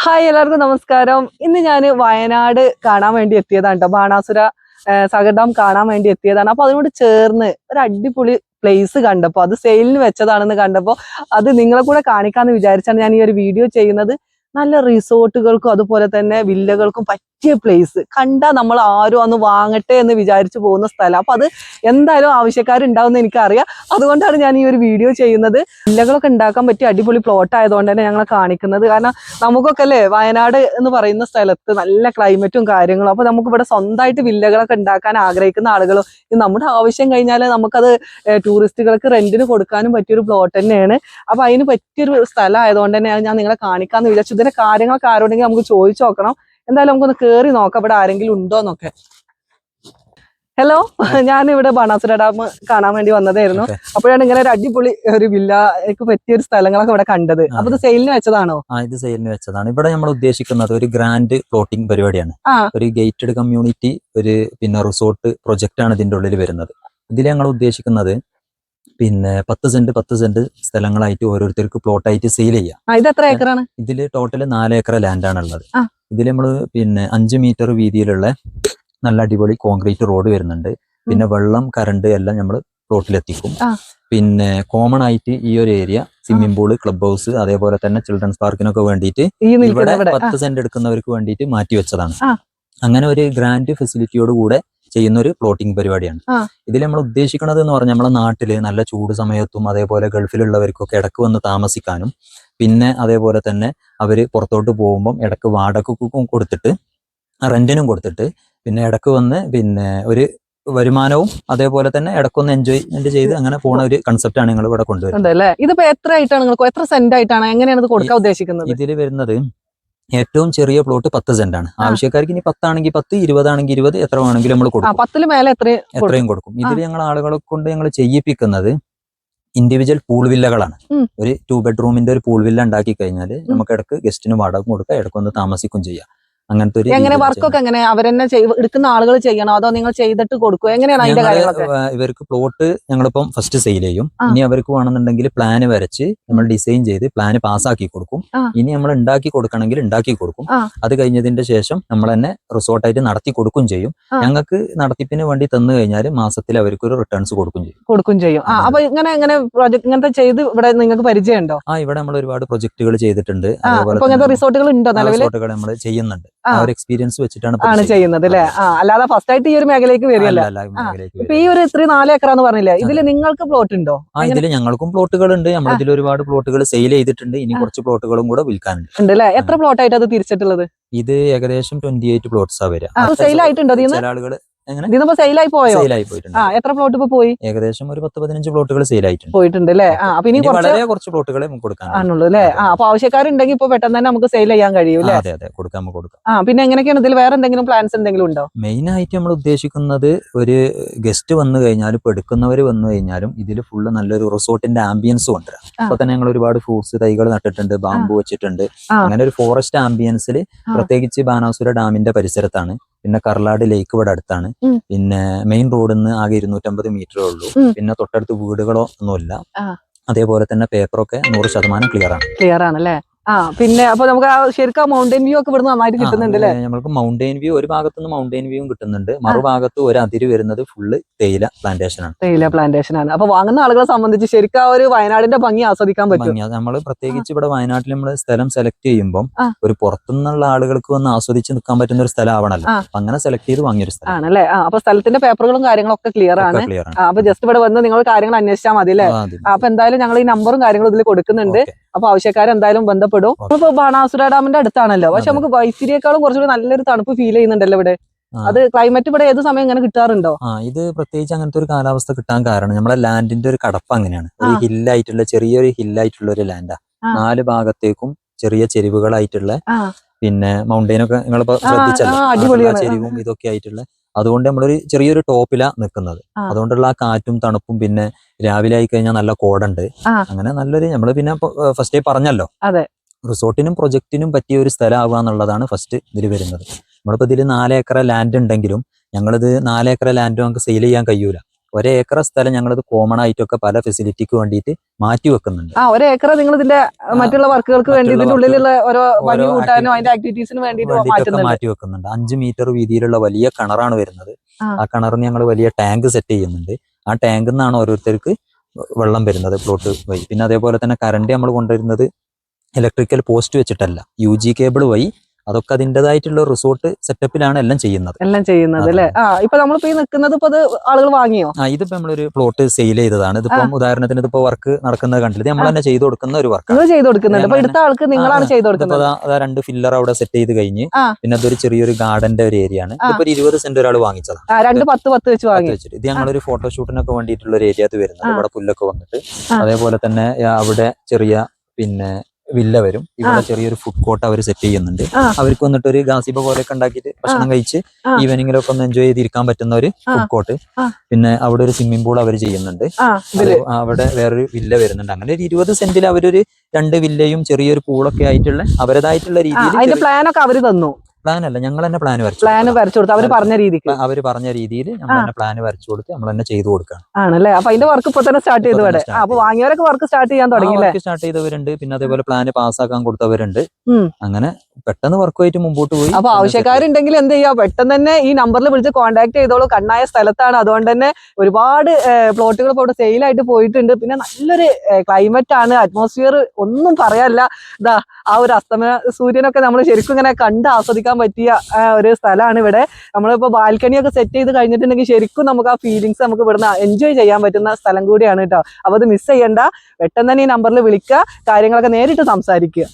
Hi എല്ലാവർക്കും നമസ്കാരം. ഇന്ന് ഞാൻ വയനാട് കാണാൻ വേണ്ടി എത്തിയതാണ് കേട്ടോ. ബാണാസുര സാഗർ ഡാം കാണാൻ വേണ്ടി എത്തിയതാണ്. അപ്പൊ അതിനോട് ചേർന്ന് ഒരു അടിപൊളി പ്ലേസ് കണ്ടപ്പോൾ, അത് സെയിലിന് വെച്ചതാണെന്ന് കണ്ടപ്പോൾ അത് നിങ്ങളെ കൂടെ കാണിക്കാന്ന് വിചാരിച്ചാണ് ഞാൻ ഈ ഒരു വീഡിയോ ചെയ്യുന്നത്. നല്ല റിസോർട്ടുകൾക്കും അതുപോലെ തന്നെ വില്ലകൾക്കും പറ്റിയ പ്ലേസ്, കണ്ടാൽ നമ്മൾ ആരും അന്ന് വാങ്ങട്ടെ എന്ന് വിചാരിച്ചു പോകുന്ന സ്ഥലം. അപ്പൊ അത് എന്തായാലും ആവശ്യക്കാരുണ്ടാവുമെന്ന് എനിക്കറിയാം. അതുകൊണ്ടാണ് ഞാൻ ഈ ഒരു വീഡിയോ ചെയ്യുന്നത്. വില്ലകളൊക്കെ ഉണ്ടാക്കാൻ പറ്റിയ അടിപൊളി പ്ലോട്ട് ആയതുകൊണ്ട് തന്നെ ഞങ്ങളെ കാണിക്കുന്നത്. കാരണം നമുക്കൊക്കെ അല്ലേ വയനാട് എന്ന് പറയുന്ന സ്ഥലത്ത് നല്ല ക്ലൈമറ്റും കാര്യങ്ങളും, അപ്പൊ നമുക്ക് ഇവിടെ സ്വന്തമായിട്ട് വില്ലകളൊക്കെ ഉണ്ടാക്കാൻ ആഗ്രഹിക്കുന്ന ആളുകളും നമ്മുടെ ആവശ്യം കഴിഞ്ഞാൽ നമുക്കത് ടൂറിസ്റ്റുകൾക്ക് റെന്റിന് കൊടുക്കാനും പറ്റിയൊരു പ്ലോട്ട് തന്നെയാണ്. അപ്പൊ അതിന് പറ്റിയൊരു സ്ഥലം ആയതുകൊണ്ട് തന്നെ ഞാൻ നിങ്ങളെ കാണിക്കാന്ന് വിചാരിച്ചു. ഇതിന്റെ കാര്യങ്ങളൊക്കെ ആരോടെങ്കിലും നമുക്ക് ചോദിച്ചു നോക്കണം. എന്തായാലും നമുക്കൊന്ന് കേറി നോക്കാം ഇവിടെ ആരെങ്കിലും ഉണ്ടോന്നൊക്കെ. ഹലോ, ഞാനിവിടെ ബാണാസുര ഡാം കാണാൻ വേണ്ടി വന്നതായിരുന്നു. അപ്പോഴാണ് ഇങ്ങനെ ഒരു അടിപൊളി ഒരു വില്ലക്ക് പറ്റിയ ഒരു സ്ഥലങ്ങളൊക്കെ ഇവിടെ കണ്ടത്. അപ്പൊ ഇത് സെയിലിന് വെച്ചതാണോ? ഇത് സെയിലിന് വെച്ചതാണ്. ഇവിടെ നമ്മൾ ഉദ്ദേശിക്കുന്നത് ഒരു ഗ്രാൻഡ് പ്ലോട്ടിംഗ് പരിപാടിയാണ്. ഒരു ഗേറ്റഡ് കമ്മ്യൂണിറ്റി, ഒരു റിസോർട്ട് പ്രൊജക്റ്റ് ആണ് ഇതിന്റെ ഉള്ളിൽ വരുന്നത്. ഇതിൽ ഞങ്ങൾ ഉദ്ദേശിക്കുന്നത് 10 സെന്റ് സ്ഥലങ്ങളായിട്ട് ഓരോരുത്തർക്ക് പ്ലോട്ടായിട്ട് സെയിൽ ചെയ്യാം. ഇത് എത്ര ഏക്കറാണ്? ഇതിൽ ടോട്ടൽ 4 ഏക്കർ ലാൻഡാണ് ഉള്ളത്. ഇതിൽ നമ്മൾ 5 മീറ്റർ വീതിയിലുള്ള നല്ല അടിപൊളി കോൺക്രീറ്റ് റോഡ് വരുന്നുണ്ട്. പിന്നെ വെള്ളം, കറണ്ട് എല്ലാം നമ്മൾ പ്ലോട്ടിലെത്തിക്കും. കോമൺ ആയിട്ട് ഈ ഒരു area swimming pool, club house, അതേപോലെ തന്നെ ചിൽഡ്രൻസ് പാർക്കിനൊക്കെ വേണ്ടിയിട്ട് ഇവിടെ 10 സെന്റ് എടുക്കുന്നവർക്ക് വേണ്ടിയിട്ട് മാറ്റി വെച്ചതാണ്. അങ്ങനെ ഒരു ഗ്രാൻഡ് ഫെസിലിറ്റിയോട് കൂടെ ചെയ്യുന്ന ഒരു പ്ലോട്ടിംഗ് പരിപാടിയാണ്. ഇതിൽ നമ്മൾ ഉദ്ദേശിക്കുന്നത് എന്ന് പറഞ്ഞാൽ നമ്മളെ നാട്ടില് നല്ല ചൂട് സമയത്തും അതേപോലെ ഗൾഫിലുള്ളവർക്കൊക്കെ ഇടക്ക് വന്ന് താമസിക്കാനും, പിന്നെ അതേപോലെ തന്നെ അവര് പുറത്തോട്ട് പോകുമ്പം ഇടക്ക് വാടകക്കും കൊടുത്തിട്ട് റെന്റിനും കൊടുത്തിട്ട് പിന്നെ ഇടക്ക് വന്ന് ഒരു വരുമാനവും അതേപോലെ തന്നെ ഇടക്കൊന്ന് എൻജോയ്മെന്റ് ചെയ്ത് അങ്ങനെ പോണ ഒരു കൺസെപ്റ്റ് ആണ് നിങ്ങൾ ഇവിടെ കൊണ്ടുവരുന്നത്. ഇതിപ്പോ എത്ര ആയിട്ടാണ്, എത്ര സെന്റ് ആയിട്ടാണ്, എങ്ങനെയാണ് കൊടുക്കാൻ ഉദ്ദേശിക്കുന്നത്? ഇതിൽ വരുന്നത് ഏറ്റവും ചെറിയ പ്ലോട്ട് 10 സെന്റ് ആണ്. ആവശ്യക്കാർക്ക് ഇനി 10 ആണെങ്കിൽ 10, 20 ആണെങ്കിൽ 20, എത്ര വേണമെങ്കിലും നമ്മൾ കൊടുക്കും. 10 മേലെ എത്രയും കൊടുക്കും. ഇതിൽ ഞങ്ങൾ ആളുകളെ കൊണ്ട് ഞങ്ങൾ ചെയ്യിപ്പിക്കുന്നത് ഇൻഡിവിജ്വൽ പൂൾ വില്ലകളാണ്. ഒരു 2 ബെഡ്റൂമിന്റെ ഒരു പൂൾ വില്ല ഉണ്ടാക്കി കഴിഞ്ഞാൽ നമുക്ക് ഇടക്ക് ഗസ്റ്റിന് വാടക കൊടുക്കാം, ഇടക്കൊന്ന് താമസിക്കും ചെയ്യാം. അങ്ങനത്തെ ഒരു എങ്ങനെ വർക്കൊക്കെ എങ്ങനെ അവരെന്നെ എടുക്കുന്ന ആളുകൾ ചെയ്യണോ അതോ നിങ്ങൾ ചെയ്തിട്ട് കൊടുക്കുക, എങ്ങനെയാണ് അതിന്റെ കാര്യങ്ങളൊക്കെ? ഇവർക്ക് പ്ലോട്ട് ഞങ്ങളിപ്പം ഫസ്റ്റ് സെയിൽ ചെയ്യും. ഇനി അവർക്ക് വേണമെന്നുണ്ടെങ്കിൽ പ്ലാന് വരച്ച് നമ്മൾ ഡിസൈൻ ചെയ്ത് പ്ലാന് പാസ്സാക്കി കൊടുക്കും. ഇനി നമ്മൾ ഉണ്ടാക്കി കൊടുക്കണമെങ്കിൽ ഉണ്ടാക്കി കൊടുക്കും. അത് കഴിഞ്ഞതിന്റെ ശേഷം നമ്മൾ തന്നെ റിസോർട്ടായിട്ട് നടത്തി കൊടുക്കും ചെയ്യും. ഞങ്ങൾക്ക് നടത്തിപ്പിന് വേണ്ടി തന്നു കഴിഞ്ഞാൽ മാസത്തിൽ അവർക്ക് ഒരു റിട്ടേൺസ് കൊടുക്കും ചെയ്യും. അപ്പൊ ഇങ്ങനെ പ്രോജക്ട് ഇങ്ങനത്തെ ചെയ്ത് ഇവിടെ നിങ്ങൾക്ക് പരിചയമുണ്ടോ? ഇവിടെ നമ്മൾ ഒരുപാട് പ്രൊജക്ടുകൾ ചെയ്തിട്ടുണ്ട്. റിസോർട്ടുകൾ ഉണ്ടോ? റിസോർട്ടുകൾ നമ്മൾ ചെയ്യുന്നുണ്ട്. എക്സ്പീരിയൻസ് വെച്ചിട്ടാണ് ചെയ്യുന്നത് അല്ലേ? അല്ലാതെ ഫസ്റ്റ് ആയിട്ട് ഈ ഒരു മേഖലയിലേക്ക് വരികയല്ല. ഈ ഒരു 4 ഏക്കറാന്ന് പറഞ്ഞില്ലേ, ഇതില് നിങ്ങൾക്ക് പ്ലോട്ട് ഉണ്ടോ? ഇതിൽ ഞങ്ങൾക്കും പ്ലോട്ടുകൾ ഉണ്ട്. നമ്മളിതിൽ ഒരുപാട് പ്ലോട്ടുകൾ സെയിൽ ചെയ്തിട്ടുണ്ട്. ഇനി കുറച്ച് പ്ലോട്ടുകളും കൂടെ വിൽക്കാനുണ്ട്. ഉണ്ടല്ലേ? എത്ര പ്ലോട്ട് ആയിട്ട് അത് തിരിച്ചിട്ടുള്ളത്? ഇത് ഏകദേശം 28 പ്ലോട്ട്സാ വരിക. സെയിൽ ആയിട്ടുണ്ടോ? ചില ആളുകൾ സെയിലായി പോയോ? എത്ര പ്ലോട്ട് ഇപ്പൊ പോയി? ഏകദേശം ഒരു 10-15 പ്ലോട്ടുകൾ സെയിൽ പോയിട്ടുണ്ട് അല്ലേ? അപ്പൊ ഇനി വളരെ കുറച്ച് പ്ലോട്ടുകളെ കൊടുക്കാനുള്ളൂ അല്ലേ? അപ്പൊ ആവശ്യക്കാരുണ്ടെങ്കിൽ ഇപ്പൊ പെട്ടെന്ന് തന്നെ നമുക്ക് സെയിൽ ചെയ്യാൻ കഴിയും അല്ലേ? അതെ, കൊടുക്കാം. പിന്നെ എങ്ങനെയൊക്കെയാണ് ഇതിൽ വേറെ എന്തെങ്കിലും പ്ലാൻസ് എന്തെങ്കിലും ഉണ്ടോ? മെയിൻ ആയിട്ട് നമ്മൾ ഉദ്ദേശിക്കുന്നത് ഒരു ഗസ്റ്റ് വന്നു കഴിഞ്ഞാലും ഇപ്പൊ എടുക്കുന്നവർ വന്നു കഴിഞ്ഞാലും ഇതിൽ ഫുള്ള് നല്ലൊരു റിസോർട്ടിന്റെ ആംബിയൻസ് കൊണ്ടുവരാം. അപ്പൊ തന്നെ ഞങ്ങൾ ഒരുപാട് ഫ്രൂട്ട്സ് തൈകൾ നട്ടിട്ടുണ്ട്, ബാമ്പു വെച്ചിട്ടുണ്ട്. അങ്ങനെ ഒരു ഫോറസ്റ്റ് ആംബിയൻസിൽ, പ്രത്യേകിച്ച് ബാണാസുര ഡാമിന്റെ പരിസരത്താണ്. പിന്നെ കർലാട് ലേക്ക് ഇവിടെ അടുത്താണ്. പിന്നെ മെയിൻ റോഡിൽ നിന്ന് ആകെ 250 മീറ്ററേ ഉള്ളൂ. പിന്നെ തൊട്ടടുത്ത് വീടുകളോ ഒന്നുമില്ല. അതേപോലെ തന്നെ പേപ്പറൊക്കെ 100% ക്ലിയർ ആണല്ലേ? പിന്നെ അപ്പൊ നമുക്ക് ശരിക്കും മൗണ്ടൻ വ്യൂ ഒക്കെ ഇവിടുന്ന് നന്നായിട്ട് കിട്ടുന്നുണ്ട് അല്ലേ? നമുക്ക് മൗണ്ടൻ വ്യൂ ഒരു ഭാഗത്തുനിന്ന് മൗണ്ടൻ വ്യൂവും കിട്ടുന്നുണ്ട്. മറുഭാഗത്ത് ഒരു അതിര് വരുന്നത് ഫുള്ള് തേയില പ്ലാന്റേഷൻ ആണ്. അപ്പൊ വാങ്ങുന്ന ആളുകളെ സംബന്ധിച്ച് ശരിക്കും ആ ഒരു വയനാടിന്റെ ഭംഗി ആസ്വദിക്കാൻ പറ്റും. നമ്മൾ പ്രത്യേകിച്ച് ഇവിടെ വയനാട്ടിൽ നമ്മൾ സ്ഥലം സെലക്ട് ചെയ്യുമ്പോൾ ഒരു പുറത്തുനിന്നുള്ള ആളുകൾക്ക് വന്ന് ആസ്വദിച്ച് നിൽക്കാൻ പറ്റുന്ന ഒരു സ്ഥലം ആവണല്ലോ. അങ്ങനെ സെലക്ട് ചെയ്ത് വാങ്ങിയൊരു സ്ഥലം ആണല്ലേ? അപ്പൊ സ്ഥലത്തിന്റെ പേപ്പറുകളും കാര്യങ്ങളൊക്കെ ക്ലിയർ ആണ്. അപ്പൊ ജസ്റ്റ് ഇവിടെ വന്ന് നിങ്ങൾ കാര്യങ്ങൾ അന്വേഷിച്ചാൽ മതി അല്ലേ? അപ്പൊ എന്തായാലും ഞങ്ങൾ ഈ നമ്പറും കാര്യങ്ങളും ഇതിൽ കൊടുക്കുന്നുണ്ട്. അപ്പൊ ആവശ്യക്കാരെന്തായാലും ബന്ധപ്പെടും. ഇപ്പൊ ബാണാസുര ഡാമിന്റെ അടുത്താണല്ലോ, പക്ഷെ നമുക്ക് വൈത്തിരിയേക്കാളും കുറച്ചുകൂടി നല്ലൊരു തണുപ്പ് ഫീൽ ചെയ്യുന്നുണ്ടല്ലോ ഇവിടെ. അത് ക്ലൈമറ്റ് ഇവിടെ ഏത് സമയം ഇങ്ങനെ കിട്ടാറുണ്ടോ? ഇത് പ്രത്യേകിച്ച് അങ്ങനത്തെ ഒരു കാലാവസ്ഥ കിട്ടാൻ കാരണം നമ്മളെ ലാൻഡിന്റെ ഒരു കടപ്പ് അങ്ങനെയാണ്. ഒരു ഹില്ലായിട്ടുള്ള ചെറിയൊരു ഹില്ലായിട്ടുള്ള ഒരു ലാൻഡാ. 4 ഭാഗത്തേക്കും ചെറിയ ചെരിവുകളായിട്ടുള്ള, പിന്നെ മൗണ്ടെയിനൊക്കെ നിങ്ങളിപ്പോ ശ്രദ്ധിച്ചല്ലോ, ചെരിവും ഇതൊക്കെ ആയിട്ടുള്ള. അതുകൊണ്ട് നമ്മളൊരു ചെറിയൊരു ടോപ്പിലാ നിൽക്കുന്നത്. അതുകൊണ്ടുള്ള ആ കാറ്റും തണുപ്പും, പിന്നെ രാവിലെ ആയി കഴിഞ്ഞാൽ നല്ല കോടുണ്ട്. അങ്ങനെ നല്ലൊരു നമ്മള് പിന്നെ ഫസ്റ്റേ പറഞ്ഞല്ലോ, റിസോർട്ടിനും പ്രൊജക്റ്റിനും പറ്റിയ ഒരു സ്ഥലം ആവുക എന്നുള്ളതാണ് ഫസ്റ്റ് ഇതിൽ വരുന്നത്. നമ്മളിപ്പോ ഇതിൽ 4 ഏക്കർ ലാൻഡ് ഉണ്ടെങ്കിലും ഞങ്ങളിത് 4 ഏക്കർ ലാൻഡ് നമുക്ക് സെയിൽ ചെയ്യാൻ കഴിയൂല. ഒരേക്കർ സ്ഥലം ഞങ്ങളത് കോമൺ ആയിട്ടൊക്കെ പല ഫെസിലിറ്റിക്ക് വേണ്ടിയിട്ട് മാറ്റി വെക്കുന്നുണ്ട്. ഒരേക്കർ നിങ്ങൾ ഇതിന്റെ മറ്റുള്ള വർക്കുകൾക്ക് വേണ്ടി ഇതിന്റെ ഉള്ളിലുള്ള ഓരോ ഭംഗി കൂട്ടാനോ അതിന്റെ ആക്ടിവിറ്റീസിന് വേണ്ടിയിട്ട് മാറ്റി വെക്കുന്നുണ്ട്. 5 മീറ്റർ വീതിയിലുള്ള വലിയ കിണറാണ് വരുന്നത്. ആ കിണറിന് ഞങ്ങൾ വലിയ ടാങ്ക് സെറ്റ് ചെയ്യുന്നുണ്ട്. ആ ടാങ്കിൽ നിന്നാണ് ഓരോരുത്തർക്ക് വെള്ളം വരുന്നത് പ്ലോട്ട് വഴി. പിന്നെ അതേപോലെ തന്നെ കറണ്ട് നമ്മൾ കൊണ്ടുവരുന്നത് ഇലക്ട്രിക്കൽ പോസ്റ്റ് വെച്ചിട്ടല്ല, UG കേബിൾ വഴി. അതൊക്കെ അതിൻ്റെതായിട്ടുള്ള റിസോർട്ട് സെറ്റപ്പിലാണ് എല്ലാം ചെയ്യുന്നത് അല്ലേ? ഇപ്പൊ നമ്മളിപ്പോ ഈ നിൽക്കുന്നത് ഇപ്പൊ അത് ആളുകൾ വാങ്ങിയോ? ഇതിപ്പോ നമ്മളൊരു പ്ലോട്ട് സെയിൽ ചെയ്തതാണ്. ഇതിപ്പം ഉദാഹരണത്തിന് ഇതിപ്പോ വർക്ക് നടക്കുന്നത് കണ്ടില്ല, നമ്മൾ തന്നെ ചെയ്തു കൊടുക്കുന്ന ഒരു വർക്ക് ചെയ്ത് കൊടുക്കുന്നുണ്ട്. അപ്പൊ എടുത്ത ആൾക്ക് നിങ്ങളാണ് ചെയ്ത് കൊടുക്കുന്നത്. 2 ഫില്ലർ അവിടെ സെറ്റ് ചെയ്ത് കഴിഞ്ഞ് പിന്നെ അതൊരു ചെറിയൊരു ഗാർഡന്റെ ഒരു ഏരിയ ആണ്. ഇതിപ്പോ 20 സെന്റ് ഒരാൾ വാങ്ങിച്ചതാണ്. 2 10 വെച്ച് വാങ്ങി വെച്ചിട്ട് ഇത് ഞങ്ങളൊരു ഫോട്ടോഷൂട്ടിനൊക്കെ വേണ്ടിയിട്ടുള്ള ഒരു ഏരിയ വരുന്നത്. ഇവിടെ പുല്ലൊക്കെ വന്നിട്ട് അതേപോലെ തന്നെ അവിടെ ചെറിയ പിന്നെ വില്ല വരും. ഇവിടെ ചെറിയൊരു ഫുഡ് കോർട്ട് അവർ സെറ്റ് ചെയ്യുന്നുണ്ട്. അവർക്ക് വന്നിട്ട് ഒരു ഗാസിബ പോലെയൊക്കെ ഉണ്ടാക്കിയിട്ട് ഭക്ഷണം കഴിച്ച് ഈവനിങ്ങിലൊക്കെ ഒന്ന് എൻജോയ് ചെയ്തിരിക്കാൻ പറ്റുന്ന ഒരു ഫുഡ് കോർട്ട്. പിന്നെ അവിടെ ഒരു സ്വിമ്മിംഗ് പൂൾ അവർ ചെയ്യുന്നുണ്ട്. അവിടെ വേറൊരു വില്ല വരുന്നുണ്ട്. അങ്ങനെ ഒരു 20 സെന്റിൽ അവരൊരു 2 വില്ലയും ചെറിയൊരു പൂളൊക്കെ ആയിട്ടുള്ള അവരുടേതായിട്ടുള്ള രീതിയിൽ പ്ലാനൊക്കെ അവര് തന്നു. പ്ലാനല്ല, ഞങ്ങൾ തന്നെ പ്ലാൻ വരച്ചു കൊടുത്തു. അവര് പറഞ്ഞ രീതിയിൽ നമ്മൾ തന്നെ പ്ലാൻ വരച്ചു കൊടുത്ത് നമ്മൾ തന്നെ ചെയ്തു കൊടുക്കണം. ആണല്ലേ? അപ്പൊ അതിന്റെ വർക്ക് ഇപ്പൊ തന്നെ സ്റ്റാർട്ട് ചെയ്തു. അപ്പൊ വാങ്ങിയവരൊക്കെ വർക്ക് സ്റ്റാർട്ട് ചെയ്യാൻ തുടങ്ങി. സ്റ്റാർട്ട് ചെയ്തവരുണ്ട്. പിന്നെ അതേപോലെ പ്ലാൻ പാസ്സാക്കാൻ കൊടുത്തവരുണ്ട്. അങ്ങനെ പെട്ടെന്ന് വർക്കുമായിട്ട് മുമ്പോട്ട് പോയി. അപ്പൊ ആവശ്യക്കാരുണ്ടെങ്കിൽ എന്ത് ചെയ്യാ, പെട്ടെന്ന് തന്നെ ഈ നമ്പറിൽ വിളിച്ച് കോൺടാക്ട് ചെയ്തോളൂ. കണ്ണായ സ്ഥലത്താണ്. അതുകൊണ്ട് തന്നെ ഒരുപാട് പ്ലോട്ടുകൾ ഇപ്പോൾ ഇവിടെ സെയിലായിട്ട് പോയിട്ടുണ്ട്. പിന്നെ നല്ലൊരു ക്ലൈമറ്റ് ആണ്, അറ്റ്മോസ്ഫിയർ ഒന്നും പറയാനില്ല. ഇതാ ആ ഒരു അസ്തമന സൂര്യനൊക്കെ നമ്മൾ ശരിക്കും ഇങ്ങനെ കണ്ട് ആസ്വദിക്കാൻ പറ്റിയ ഒരു സ്ഥലമാണ് ഇവിടെ. നമ്മളിപ്പോ ബാൽക്കണിയൊക്കെ സെറ്റ് ചെയ്ത് കഴിഞ്ഞിട്ടുണ്ടെങ്കിൽ ശരിക്കും നമുക്ക് ആ ഫീലിങ്സ് നമുക്ക് ഇവിടുന്ന് എൻജോയ് ചെയ്യാൻ പറ്റുന്ന സ്ഥലം കൂടിയാണ് കേട്ടോ. അപ്പൊ അത് മിസ് ചെയ്യണ്ട. പെട്ടെന്ന് തന്നെ ഈ നമ്പറിൽ വിളിക്കുക, കാര്യങ്ങളൊക്കെ നേരിട്ട് സംസാരിക്കുക.